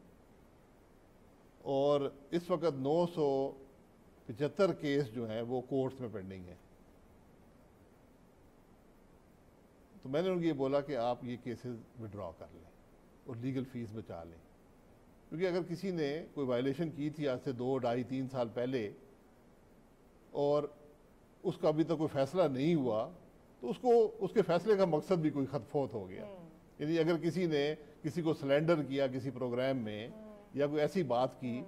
Speaker 2: और इस वक्त 975 केस जो हैं वो कोर्ट्स में पेंडिंग है। तो मैंने उनको ये बोला कि आप ये केसेस विड्रॉ कर लें और लीगल फीस बचा लें। क्योंकि अगर किसी ने कोई वायलेशन की थी आज से 2, 2.5, 3 साल पहले और उसका अभी तक कोई फैसला नहीं हुआ, तो उसको उसके फैसले का मकसद भी कोई खतफोत हो गया। यानी अगर किसी ने किसी को सिलेंडर किया किसी प्रोग्राम में या कोई ऐसी बात की,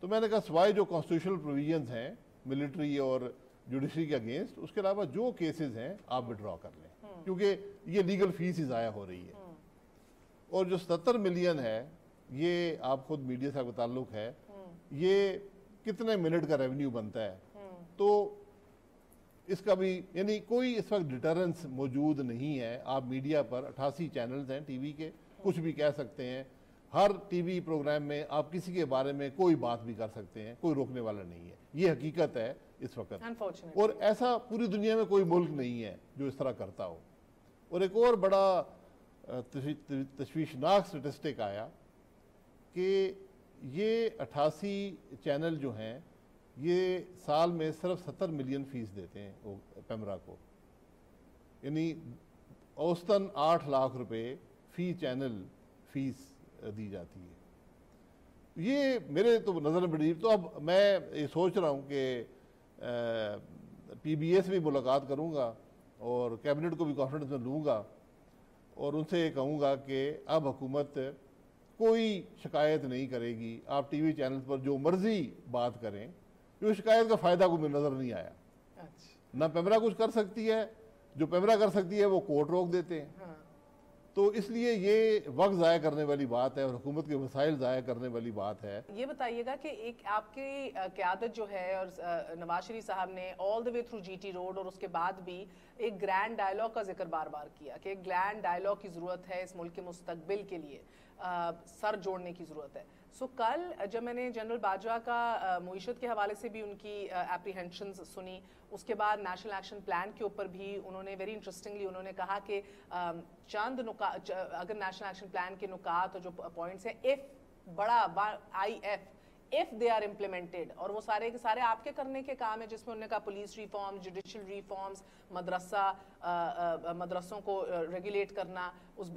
Speaker 2: तो मैंने कहा सिवाय जो कॉन्स्टिट्यूशनल प्रोविजंस हैं मिलिट्री और जुडिशरी के अगेंस्ट, उसके अलावा जो केसेस हैं आप विड्रॉ कर लें, क्योंकि ये लीगल फीस ही ज़ाया हो रही है। और जो 77 मिलियन है, ये आप खुद मीडिया से आपका ताल्लुक है, ये कितने मिनट का रेवेन्यू बनता है, तो इसका भी यानी कोई इस वक्त डिटरेंस मौजूद नहीं है। आप मीडिया पर 88 चैनल्स हैं टीवी के, कुछ भी कह सकते हैं, हर टीवी प्रोग्राम में आप किसी के बारे में कोई बात भी कर सकते हैं, कोई रोकने वाला नहीं है। ये हकीकत है इस वक्त, और ऐसा पूरी दुनिया में कोई मुल्क नहीं है जो इस तरह करता हो। और एक और बड़ा तशवीशनाक स्टेटिस्टिक आया कि ये 88 चैनल जो हैं ये साल में सिर्फ 70 मिलियन फीस देते हैं वो पैमरा को, यानी औसतन 8 लाख रुपए फी चैनल फीस दी जाती है। ये मेरे तो नज़र में बड़ी, तो अब मैं ये सोच रहा हूँ कि PBA से भी मुलाकात करूँगा और कैबिनेट को भी कॉन्फ्रेंस में लूँगा और उनसे ये कहूँगा कि अब हुकूमत कोई शिकायत नहीं करेगी, आप टीवी चैनल पर जो मर्जी बात करें, क्योंकि शिकायत का फ़ायदा को मुझे नज़र नहीं आया। अच्छा। ना पैमरा कुछ कर सकती है, जो पैमरा कर सकती है वो कोर्ट रोक देते हैं। हाँ। तो इसलिए ये वक्त ज़ाया करने वाली बात है और हुकूमत के वसाइल ज़ाया करने वाली बात है।
Speaker 1: ये बताइएगा कि एक आपकी क़यादत जो है और नवाज शरीफ साहब ने all the way through GT road और उसके बाद भी एक ग्रैंड डायलॉग का जिक्र बार बार किया कि एक ग्रैंड डायलॉग की ज़रूरत है इस मुल्क के मुस्तकबिल के लिए, सर जोड़ने की ज़रूरत है। सो कल जब मैंने जनरल बाजवा का मुईशत के हवाले से भी उनकी एप्रीहेंशंस सुनी, उसके बाद नेशनल एक्शन प्लान के ऊपर भी उन्होंने वेरी इंटरेस्टिंगली उन्होंने कहा कि चंद अगर नेशनल एक्शन प्लान के नुकात और जो पॉइंट्स हैं, इफ बड़ा IF if they are implemented, और वो सारे के सारे आपके करने के काम है, जिसमें उन्होंने कहा पुलिस रिफॉर्म, जुडिशल रिफॉर्म्स, मदरसों को रेगुलेट करना, उस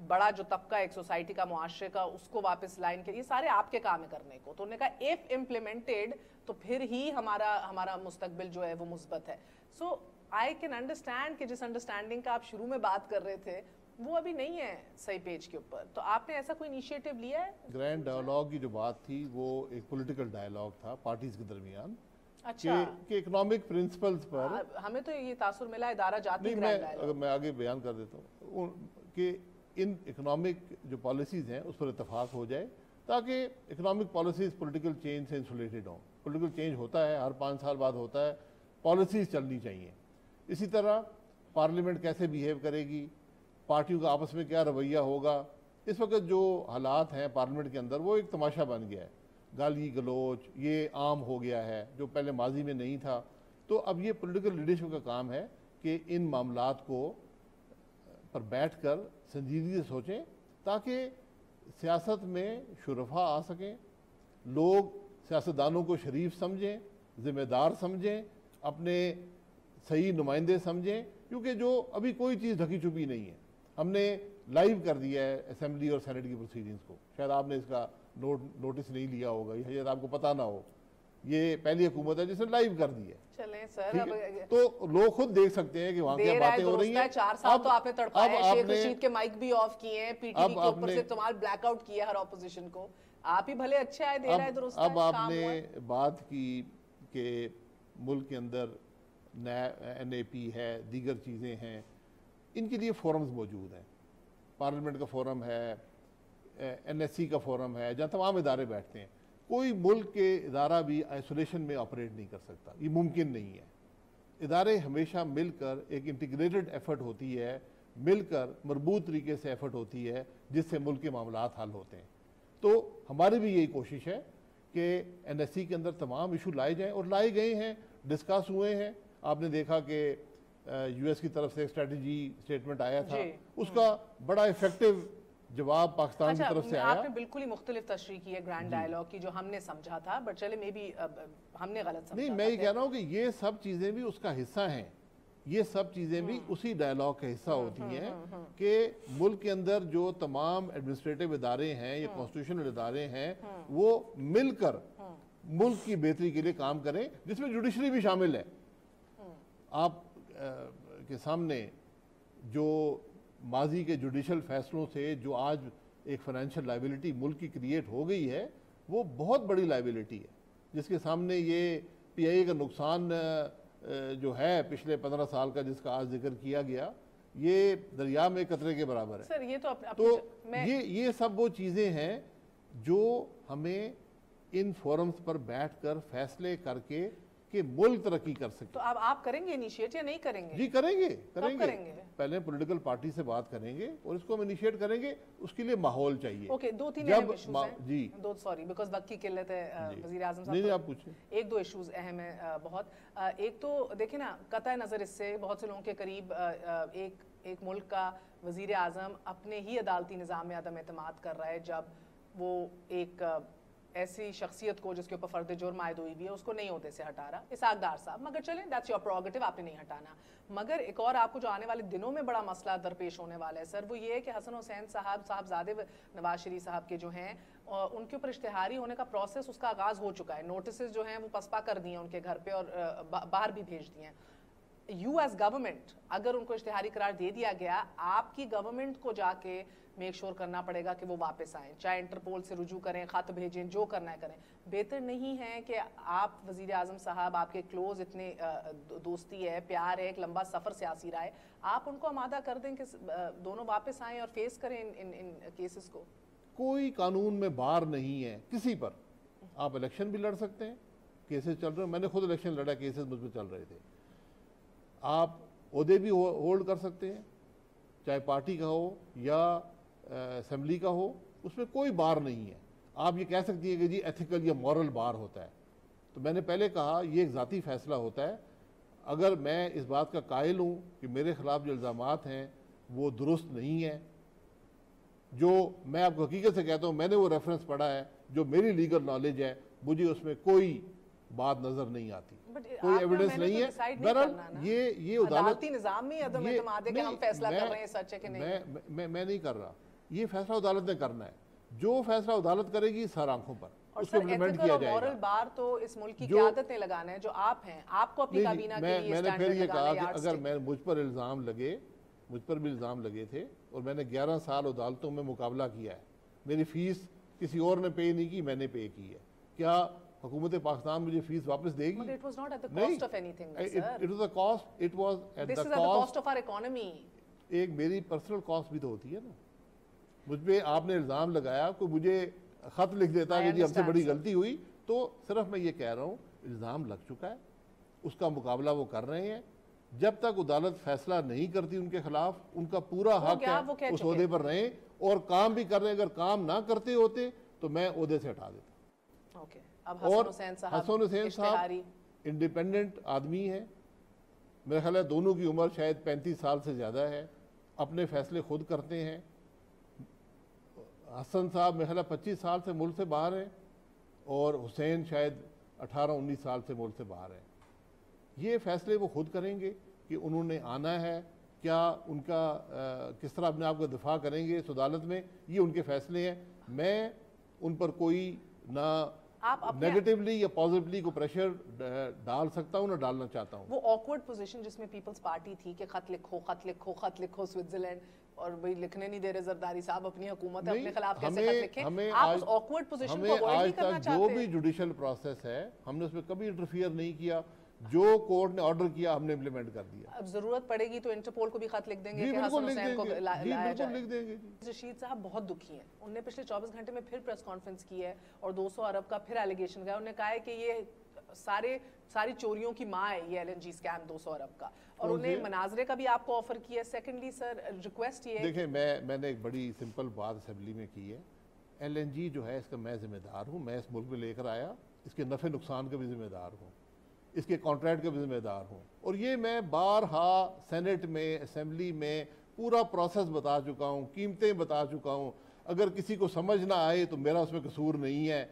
Speaker 1: बड़ा जो तबका एक सोसाइटी का मुआशरे का उसको वापस लाइन के, ये सारे आपके काम है करने को। तो उन्होंने कहा इफ इम्प्लीमेंटेड तो फिर ही हमारा मुस्तकबिल जो है वो मुस्बत है। सो आई कैन अंडरस्टैंड कि जिस अंडरस्टैंडिंग का आप शुरू में बात कर रहे थे वो अभी नहीं है सही पेज के ऊपर, तो आपने ऐसा कोई इनिशिएटिव लिया है?
Speaker 2: ग्रैंड डायलॉग की जो बात थी वो एक पॉलिटिकल डायलॉग था पार्टीज के दरमियान।
Speaker 1: अच्छा।
Speaker 2: कि इकोनॉमिक प्रिंसिपल्स पर
Speaker 1: हमें तो ये तासुर मिला इदारा जाती ग्रैंड डायलॉग।
Speaker 2: मैं आगे बयान कर देता हूँ कि इन इकोनॉमिक जो पॉलिसीज हैं उस पर इतफाक हो जाए, ताकि इकोनॉमिक पॉलिसीज पॉलिटिकल चेंज से इंसुलेटेड हों। पॉलिटिकल चेंज होता है, हर 5 साल बाद होता है, पॉलिसीज चलनी चाहिए। इसी तरह पार्लियामेंट कैसे बिहेव करेगी, पार्टियों का आपस में क्या रवैया होगा। इस वक्त जो हालात हैं पार्लियामेंट के अंदर वो एक तमाशा बन गया है, गाली गलोच ये आम हो गया है जो पहले माजी में नहीं था। तो अब ये पॉलिटिकल लीडरशिप का काम है कि इन मामलात को पर बैठकर संजीदगी से सोचें, ताकि सियासत में शुरफा आ सकें, लोग सियासतदानों को शरीफ समझें, ज़िम्मेदार समझें, अपने सही नुमाइंदे समझें, क्योंकि जो अभी कोई चीज़ ढकी छुपी नहीं है। हमने लाइव कर दिया है असेंबली और सेनेट की प्रोसीडिंग्स को, शायद आपने इसका नोटिस नहीं लिया होगा, शायद आपको पता ना हो, ये पहली हुकूमत है जिसने लाइव कर दी है।
Speaker 1: चलें सर, अब
Speaker 2: तो लोग खुद देख सकते हैं कि वहाँ क्या बातें हो रही हैं।
Speaker 1: 4 साल तो आपने तड़पाया है, शेख रशीद के माइक भी ऑफ किए हैं, PTV के ऊपर से तुम्हारा ब्लैकआउट किया हर ऑपोजिशन को, आप ही भले अच्छे आए दे रहा है दुरुस्त।
Speaker 2: अब आपने बात की कि मुल्क के अंदर NAP है, दीगर चीज़ें हैं, इनके लिए फोरम्स मौजूद हैं। पार्लियामेंट का फोरम है, NSC का फोरम है, जहाँ तमाम इदारे बैठते हैं। कोई मुल्क के इदारा भी आइसोलेशन में ऑपरेट नहीं कर सकता, ये मुमकिन नहीं है। इदारे हमेशा मिलकर एक इंटीग्रेटेड एफर्ट होती है, मिलकर मरबूत तरीके से एफर्ट होती है, जिससे मुल्क के मामलात हल होते हैं। तो हमारी भी यही कोशिश है कि NSC के अंदर तमाम इशू लाए जाएँ, और लाए गए हैं, डिस्कस हुए हैं। आपने देखा कि US की तरफ से एक स्ट्रेटजी स्टेटमेंट आया था, उसका बड़ा इफेक्टिव जवाब पाकिस्तान की तरफ से आया।
Speaker 1: आपने बिल्कुल ही मुख्तलिफ तशरीह की है ग्रैंड डायलॉग की, जो हमने समझा था, बट चले मे बी हमने गलत समझा।
Speaker 2: नहीं, मैं ये कह रहा हूँ कि ये सब चीज़ें भी उसका हिस्सा हैं। ये सब चीज़ें भी उसी डायलॉग का हिस्सा होती हैं कि मुल्क के अंदर जो तमाम एडमिनिस्ट्रेटिव इदारे हैं या कॉन्स्टिट्यूशनल इदारे हैं वो मिलकर मुल्क की बेहतरी के लिए काम करें, जिसमें जुडिशरी भी शामिल है। आप के सामने जो माजी के जुडिशल फैसलों से जो आज एक फाइनेंशियल लाइबिलिटी मुल्क की क्रिएट हो गई है, वो बहुत बड़ी लाइबिलिटी है, जिसके सामने ये PIA का नुकसान जो है पिछले 15 साल का, जिसका आज जिक्र किया गया, ये दरिया में कतरे के बराबर है।
Speaker 1: सर ये तो
Speaker 2: ये सब वो चीज़ें हैं जो हमें इन फोरम्स पर बैठकर फैसले करके कि मुल्क तरक्की कर सके।
Speaker 1: तो अब आप करेंगे इनिशिएट या नहीं करेंगे?
Speaker 2: जी करेंगे। पहले पॉलिटिकल पार्टी से बात करेंगे और इसको हम इनिशिएट करेंगे, उसके लिए माहौल चाहिए।
Speaker 1: ओके, दो तीन अहम इश्यूज हैं। जी दो, सॉरी बिकॉज वक्त की किल्लत है वजीर आजम साहब।
Speaker 2: नहीं, आप पूछें।
Speaker 1: एक दो इश्यूज अहम है बहुत। एक तो देखिए ना, कतई नज़र इससे बहुत से लोगों के करीब एक मुल्क का वजीर आजम अपने ही अदालती निज़ाम में अदम एतमाद कर रहा है, जब वो एक ऐसी शख्सियत को जिसके ऊपर फर्द जुर्म आयद हुई भी है उसको नहीं होते से हटा रहा, इसाकदार साहब। मगर चलें, दैट्स योर प्रोगेटिव, आपने नहीं हटाना। मगर एक और आपको जो आने वाले दिनों में बड़ा मसला दरपेश होने वाला है सर, वो ये है कि हसन हुसैन साहबजादे नवाज शरीफ साहब के जो हैं उनके ऊपर इश्तिहारी होने का प्रोसेस, उसका आगाज़ हो चुका है। नोटिस जो हैं वो पसपा कर दिए उनके घर पर और बाहर भी भेज दिए हैं। यू एज गवर्नमेंट, अगर उनको इश्तिहारी करार दे दिया गया, आपकी गवर्नमेंट को जाके मेक श्योर करना पड़ेगा कि वो वापस आएँ, चाहे इंटरपोल से रुजू करें, ख़त भेजें, जो करना है करें। बेहतर नहीं है कि आप वज़ीर आज़म साहब, आपके क्लोज इतने दोस्ती है, प्यार है, एक लंबा सफ़र सियासी रहा है, आप उनको आमादा कर दें कि दोनों वापस आएँ और फेस करें इन केसेस को।
Speaker 2: कोई कानून में बार नहीं है किसी पर। आप इलेक्शन भी लड़ सकते हैं, केसेस चल रहे हैं, मैंने खुद इलेक्शन लड़ा, केसेस मुझ पर चल रहे थे। आप ओहदे भी होल्ड कर सकते हैं, चाहे पार्टी का हो या असेंबली का हो, उसमें कोई बार नहीं है। आप ये कह सकती है कि जी एथिकल या मॉरल बार होता है, तो मैंने पहले कहा ये एक ज़ाती फैसला होता है। अगर मैं इस बात का कायल हूँ कि मेरे खिलाफ जो इल्ज़ामात हैं वो दुरुस्त नहीं है, जो मैं आपको हकीकत से कहता हूँ, मैंने वो रेफरेंस पढ़ा है, जो मेरी लीगल नॉलेज है, मुझे उसमें कोई बात नज़र नहीं आती, कोई एविडेंस नहीं है। बहरहाल ये
Speaker 1: अदालती निज़ाम में अदम एतमाद है कि हम फैसला कर रहे हैं, सच है कि नहीं?
Speaker 2: मैं नहीं कर रहा, ये फैसला अदालत ने करना है। जो फैसला अदालत करेगी सर आंखों पर उसको इम्प्लीमेंट किया जाएगा।
Speaker 1: मॉरल बार तो इस मुल्क की क़यादत ने लगाना है, जो आप हैं, आपको अपनी काबीना के लिए
Speaker 2: मैंने फिर ये कहा कि अगर मैं मुझ पर भी इल्ज़ाम लगे थे और मैंने 11 साल अदालतों में मुकाबला किया है, मेरी फीस किसी और ने पे नहीं की, मैंने पे की है, क्या हुकूमत पाकिस्तान मुझे फीस वापस देगी?
Speaker 1: But it was not at the cost of anything, sir.
Speaker 2: It was a cost. It was at
Speaker 1: This
Speaker 2: the
Speaker 1: is at the cost of our economy.
Speaker 2: एक मेरी पर्सनल कॉस्ट भी तो होती है ना। मुझ पे आपने इल्ज़ाम लगाया, कोई मुझे खत लिख देता कि जी हमसे बड़ी गलती हुई, तो सिर्फ मैं ये कह रहा हूँ इल्ज़ाम लग चुका है, उसका मुकाबला वो कर रहे हैं। जब तक अदालत फैसला नहीं करती उनके खिलाफ, उनका पूरा हक है उस ओहदे पर रहें और काम भी कर रहे हैं। अगर काम ना करते होते तो मैं ओहदे से हटा देता। और हसन हुसैन साहब इंडिपेंडेंट आदमी है, मेरा ख्याल है दोनों की उम्र शायद 35 साल से ज़्यादा है, अपने फैसले खुद करते हैं। हसन साहब मेरा ख्याल 25 साल से मुल्क से बाहर हैं और हुसैन शायद 18-19 साल से मुल्क से बाहर हैं। ये फैसले वो खुद करेंगे कि उन्होंने आना है, क्या उनका किस तरह अपने आप का दिफा करेंगे इस अदालत में, ये उनके फैसले हैं। मैं उन पर कोई ना नेगेटिवली या पॉजिटिवली को प्रेशर डाल सकता हूँ ना डालना चाहता हूँ।
Speaker 1: वो ऑकवर्ड पोजीशन जिसमें पीपल्स पार्टी थी कि खत लिखो स्विट्जरलैंड, और भाई लिखने नहीं दे रहे जरदारी साहब, अपनी हुकूमत है, अपने खिलाफ कैसे खत लिखें? आप उस ऑकवर्ड पोजीशन को अवॉइड नहीं करना चाहते?
Speaker 2: जो भी जुडिशियल प्रोसेस है हमने उसमें कभी इंटरफियर नहीं किया, जो कोर्ट ने ऑर्डर किया हमने इम्प्लीमेंट कर दिया।
Speaker 1: अब जरूरत पड़ेगी तो इंटरपोल को भी खत लिख देंगे कि हसन हुसैन को लाया जाए। रशीद साहब बहुत दुखी हैं, उन्होंने पिछले 24 घंटे में फिर प्रेस कॉन्फ्रेंस की है और 200 अरब का फिर एलिगेशन गया। उन्होंने कहा है कि ये सारी चोरियों की माँ है ये LNG स्कैम 200 अरब का, और उन्हें मनाजरे का भी आपको ऑफर किया है। सेकेंडली सर रिक्वेस्ट ये
Speaker 2: देखिए, मैंने एक बड़ी सिंपल बात असेंबली में की है, LNG जो है इसका मैं जिम्मेदार हूँ, मैं इस मुल्क में लेकर आया, इसके नफ़े नुकसान का भी जिम्मेदार हूँ, इसके कॉन्ट्रैक्ट का भी जिम्मेदार हूँ, और ये मैं बारहा सेनेट में असेंबली में पूरा प्रोसेस बता चुका हूँ, कीमतें बता चुका हूँ। अगर किसी को समझ ना आए तो मेरा उसमें कसूर नहीं है।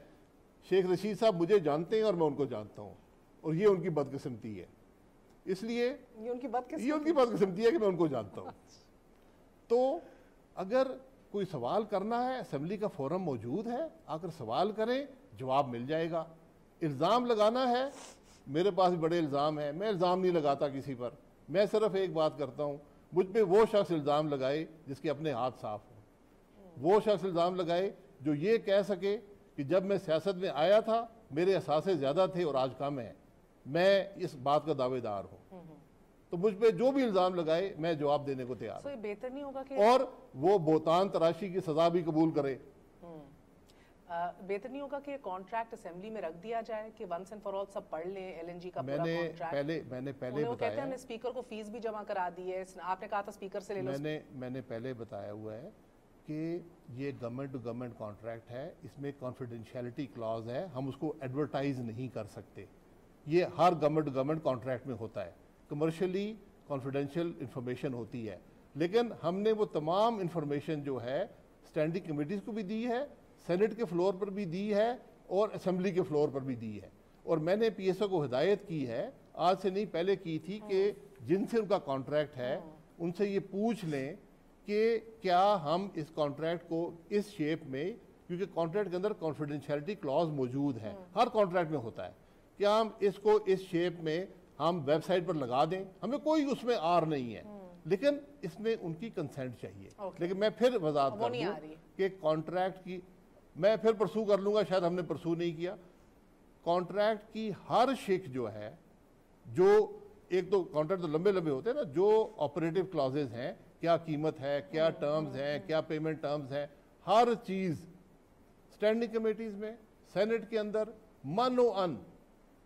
Speaker 2: शेख रशीद साहब मुझे जानते हैं और मैं उनको जानता हूँ, और ये उनकी बदकिस्मती है। इसलिए
Speaker 1: ये उनकी
Speaker 2: बदकिस्मती है कि मैं उनको जानता हूँ। तो अगर कोई सवाल करना है, असेंबली का फोरम मौजूद है, आकर सवाल करें, जवाब मिल जाएगा। इल्ज़ाम लगाना है, मेरे पास भी बड़े इल्ज़ाम हैं, मैं इल्ज़ाम नहीं लगाता किसी पर। मैं सिर्फ एक बात करता हूँ, मुझ पे वो शख्स इल्ज़ाम लगाए जिसके अपने हाथ साफ हों। वो शख्स इल्ज़ाम लगाए जो ये कह सके कि जब मैं सियासत में आया था मेरे असासे ज़्यादा थे और आज कम है, मैं इस बात का दावेदार हूँ। तो मुझ पे जो भी इल्ज़ाम लगाए मैं जवाब देने को तैयार हूँ।
Speaker 1: ये बेहतर नहीं होगा कि
Speaker 2: और वो बोतान तराशी की सजा भी कबूल करे।
Speaker 1: बेहतर नहीं होगा कि कॉन्ट्रैक्ट असेंबली में रख दिया जाए कि वंस एंड फॉर ऑल सब पढ़ लें एलएनजी का पूरा कॉन्ट्रैक्ट।
Speaker 2: मैंने पहले
Speaker 1: वो
Speaker 2: बताया,
Speaker 1: कहते हैं हमने स्पीकर को फीस भी जमा करा दी है, आपने कहा था स्पीकर से ले लो।
Speaker 2: मैंने पहले बताया हुआ है कि ये गवर्नमेंट टू गवर्नमेंट कॉन्ट्रैक्ट है, इसमें कॉन्फिडेंशियलिटी क्लॉज है, हम उसको एडवर्टाइज नहीं कर सकते। ये हर गवर्नमेंट टू गवर्नमेंट कॉन्ट्रैक्ट में होता है, कमर्शियली कॉन्फिडेंशियल इंफॉर्मेशन होती है। लेकिन हमने वो तमाम इंफॉर्मेशन जो है स्टैंडिंग कमेटीज को भी दी है, सेनेट के फ्लोर पर भी दी है और असेंबली के फ्लोर पर भी दी है। और मैंने पीएसओ को हिदायत की है, आज से नहीं पहले की थी, कि जिनसे उनका कॉन्ट्रैक्ट है उनसे ये पूछ लें कि क्या हम इस कॉन्ट्रैक्ट को इस शेप में, क्योंकि कॉन्ट्रैक्ट के अंदर कॉन्फिडेंशियलिटी क्लॉज मौजूद है, हर कॉन्ट्रैक्ट में होता है, क्या हम इसको इस शेप में हम वेबसाइट पर लगा दें। हमें कोई उसमें आर नहीं है, लेकिन इसमें उनकी कंसेंट चाहिए। लेकिन मैं फिर वजाहत कर दूं कि कॉन्ट्रैक्ट की, मैं फिर परसू कर लूंगा, शायद हमने परसू नहीं किया। कॉन्ट्रैक्ट की हर शिक जो है, जो एक तो कॉन्ट्रैक्ट तो लंबे लंबे होते हैं ना, जो ऑपरेटिव क्लॉजेज हैं, क्या कीमत है, क्या टर्म्स हैं, क्या पेमेंट टर्म्स हैं, हर चीज स्टैंडिंग कमेटीज में, सेनेट के अंदर मनो अन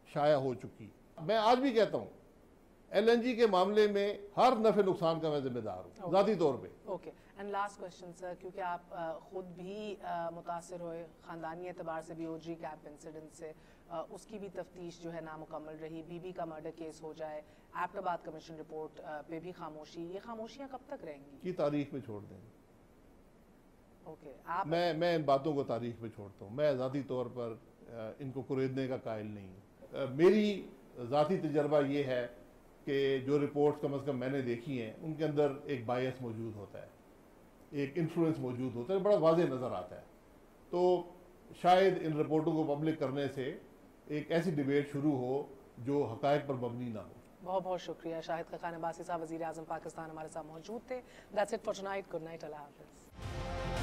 Speaker 2: शाया हो चुकी। मैं आज भी कहता हूं एलएनजी के मामले में हर नफे नुकसान का मैं जिम्मेदार हूं, जाती तौर पे।
Speaker 1: Okay, and last question sir, क्योंकि आप खुद भी मुतासिर हुए खानदानी एतबार से भी ओजी कैंप इंसिडेंट से, उसकी भी तफ्तीश जो है नामुकम्मल रही, बीबी का मर्डर केस हो जाए, एबटाबाद कमीशन रिपोर्ट पे भी खामोशी, ये खामोशियां कब तक रहेंगी?
Speaker 2: की तारीख में छोड़ देंगे।
Speaker 1: ओके, आप
Speaker 2: मैं इन बातों को तारीख में छोड़ता हूँ, मैं ज़ाती तौर पर इनको कुरेदने का कायल नहीं हूँ। मेरी ज़ाती तजर्बा ये है कि जो रिपोर्ट्स कम अज़ कम मैंने देखी हैं उनके अंदर एक बायस मौजूद होता है, एक इन्फ्लुएंस मौजूद होता है, बड़ा वाज़ेह नज़र आता है। तो शायद इन रिपोर्टों को पब्लिक करने से एक ऐसी डिबेट शुरू हो जो हक़ाइक़ पर मबनी ना हो।
Speaker 1: बहुत बहुत शुक्रिया। शाहिद खखान अब्बासी साहब, वज़ीर आज़म पाकिस्तान, हमारे साथ मौजूद थे। That's it for tonight. Good night, अल्लाह हाफ़िज़।